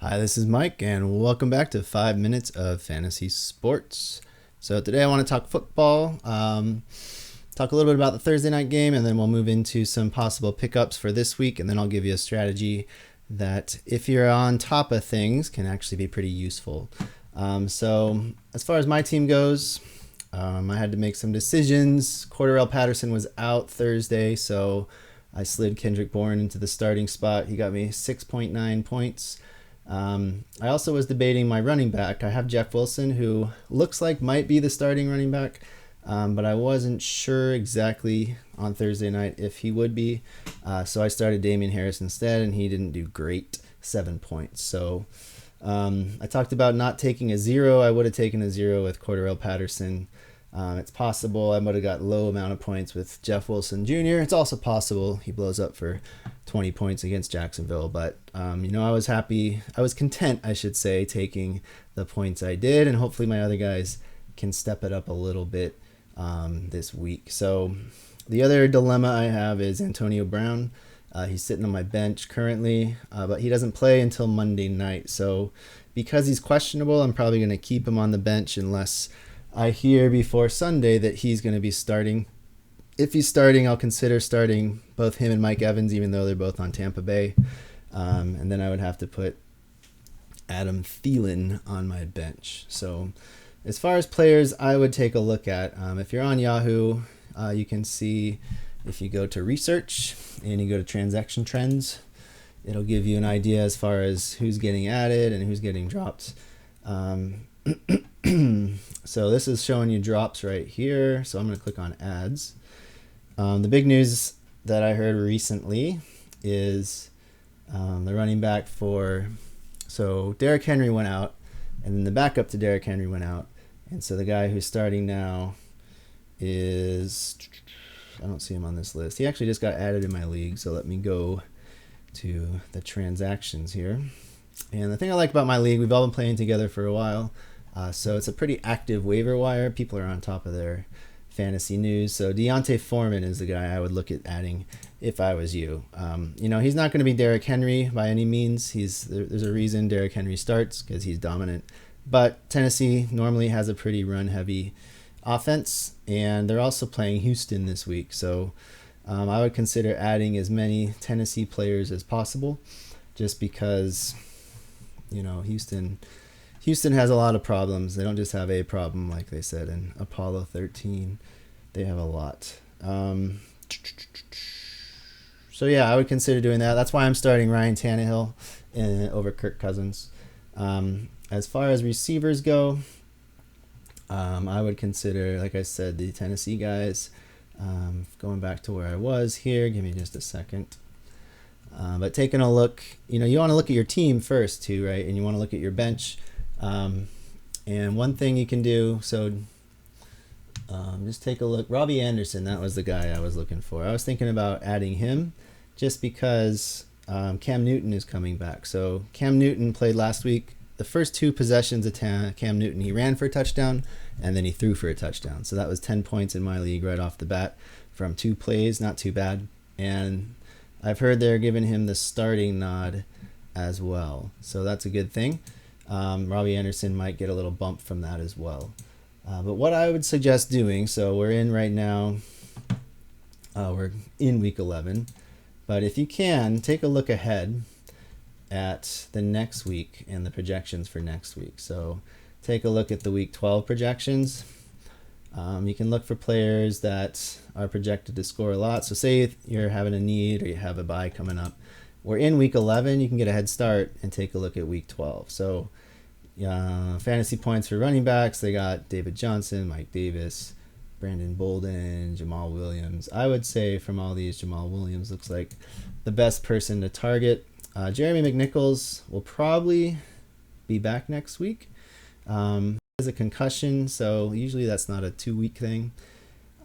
Hi, this is Mike, and welcome back to 5 Minutes of Fantasy Sports. So today I want to talk football, talk a little bit about the Thursday night game, and then we'll move into some possible pickups for this week, and then I'll give you a strategy that, if you're on top of things, can actually be pretty useful. So as far as my team goes, I had to make some decisions. Cordarrelle Patterson was out Thursday, so I slid Kendrick Bourne into the starting spot. He got me 6.9 points. I also was debating my running back. I have Jeff Wilson, who looks like might be the starting running back, but I wasn't sure exactly on Thursday night if he would be. So I started Damian Harris instead, and he didn't do great, 7 points. So I talked about not taking a zero. I would have taken a zero with Cordarrelle Patterson. It's possible I would have got low amount of points with Jeff Wilson Jr. It's also possible he blows up for 20 points against Jacksonville. But, I was happy. I was content, I should say, taking the points I did. And hopefully my other guys can step it up a little bit this week. So the other dilemma I have is Antonio Brown. He's sitting on my bench currently, but he doesn't play until Monday night. So because he's questionable, I'm probably going to keep him on the bench unless I hear before Sunday that he's going to be starting. If he's starting, I'll consider starting both him and Mike Evans, even though they're both on Tampa Bay. And then I would have to put Adam Thielen on my bench. So as far as players I would take a look at, if you're on Yahoo, you can see if you go to research and you go to transaction trends, it'll give you an idea as far as who's getting added and who's getting dropped. So this is showing you drops right here. So I'm going to click on ads. The big news that I heard recently is the running back so Derrick Henry went out, and then the backup to Derrick Henry went out. And so the guy who's starting now is, I don't see him on this list. He actually just got added in my league. So let me go to the transactions here. And the thing I like about my league, we've all been playing together for a while. So it's a pretty active waiver wire. People are on top of their fantasy news. So Deontay Foreman is the guy I would look at adding if I was you. He's not going to be Derrick Henry by any means. There's a reason Derrick Henry starts, because he's dominant. But Tennessee normally has a pretty run-heavy offense, and they're also playing Houston this week. So I would consider adding as many Tennessee players as possible, just because, Houston has a lot of problems. They don't just have a problem, like they said in Apollo 13. They have a lot. So yeah, I would consider doing that. That's why I'm starting Ryan Tannehill over Kirk Cousins. As far as receivers go, I would consider, like I said, the Tennessee guys. Going back to where I was here, give me just a second. But taking a look, you want to look at your team first too, right? And you want to look at your bench. And one thing you can do, just take a look. Robbie Anderson, that was the guy I was looking for. I was thinking about adding him just because Cam Newton is coming back. So Cam Newton played last week. The first two possessions of Cam Newton, he ran for a touchdown, and then he threw for a touchdown. So that was 10 points in my league right off the bat from 2 plays. Not too bad. And I've heard they're giving him the starting nod as well. So that's a good thing. Robbie Anderson might get a little bump from that as well. But what I would suggest doing, so we're in right now, we're in week 11. But if you can, take a look ahead at the next week and the projections for next week. So take a look at the week 12 projections. You can look for players that are projected to score a lot. So say if you're having a need or you have a bye coming up. We're in week 11. You can get a head start and take a look at week 12. So fantasy points for running backs, they got David Johnson, Mike Davis, Brandon Bolden, Jamal Williams. I would say from all these, Jamal Williams looks like the best person to target. Jeremy McNichols will probably be back next week. He has a concussion, so usually that's not a 2-week thing.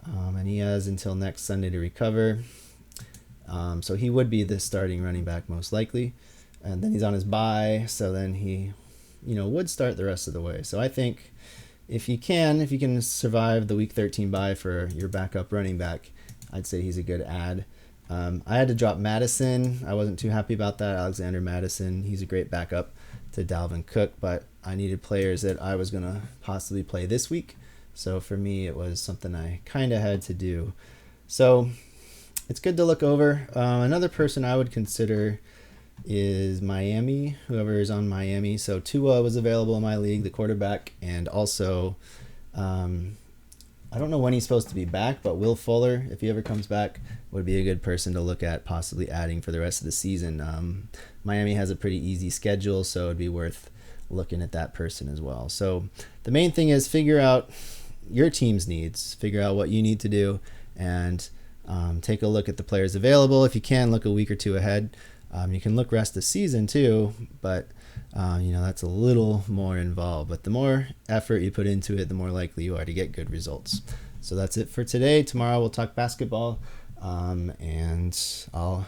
And he has until next Sunday to recover. So he would be the starting running back most likely. And then he's on his bye, so then he, would start the rest of the way. So I think if you can survive the week 13 bye for your backup running back, I'd say he's a good add. I had to drop Madison. I wasn't too happy about that. Alexander Madison, he's a great backup to Dalvin Cook, but I needed players that I was going to possibly play this week. So for me, it was something I kind of had to do. So it's good to look over. Another person I would consider is Miami, whoever is on Miami. So Tua was available in my league, the quarterback, and also I don't know when he's supposed to be back, but Will Fuller, if he ever comes back, would be a good person to look at possibly adding for the rest of the season. Miami has a pretty easy schedule, so it'd be worth looking at that person as well. So the main thing is figure out your team's needs, figure out what you need to do, and take a look at the players available. If you can, look a week or two ahead. You can look rest of the season too, but that's a little more involved. But the more effort you put into it, the more likely you are to get good results. So that's it for today. Tomorrow we'll talk basketball, and I'll